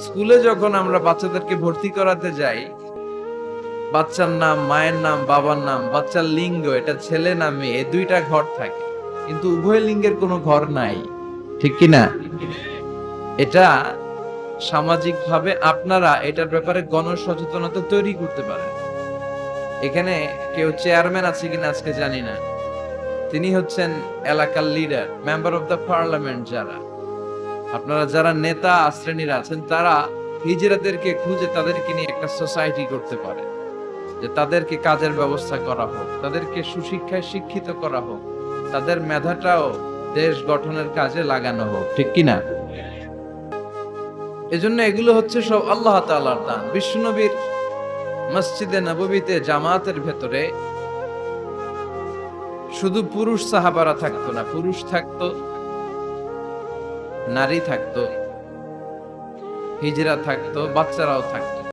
স্কুলে যখন আমরা বাচ্চাদেরকে ভর্তি করাতে যাই, বাচ্চার নাম, মায়ের নাম, বাবার নাম, বাচ্চার লিঙ্গ, এটা ছেলে না মেয়ে, এই দুইটা ঘর থাকে, কিন্তু উভয় লিঙ্গের কোনো ঘর নাই। ঠিক কি না? এটা সামাজিকভাবে আপনারা এটার ব্যাপারে গণসচেতনতা তৈরি করতে পারেন। এখানে কেউ চেয়ারম্যান আছে কিনা আজকে জানি না, তিনি হচ্ছেন এলাকার leader, member of the parliament. যারা আপনারা যারা নেতা শ্রেণীরা আছেন, তারা হিজড়াদেরকে খুঁজে তাদেরকে নিয়ে একটা সোসাইটি করতে পারে, যে তাদেরকে কাজের ব্যবস্থা করা হোক, তাদেরকে সুশিক্ষায় শিক্ষিত করা হোক, তাদের মেধাটাও দেশ গঠনের কাজে লাগানো হোক। ঠিক কিনা? এজন্য এগুলো হচ্ছে সব আল্লাহ তাআলার দান। বিশ্বনবীর মসজিদে নববীতে জামাতের ভেতরে শুধু পুরুষ সাহাবারা থাকতো না, পুরুষ থাকতো, নারী থাকতো, হিজড়া থাকতো, বাচ্চারাও থাকতো।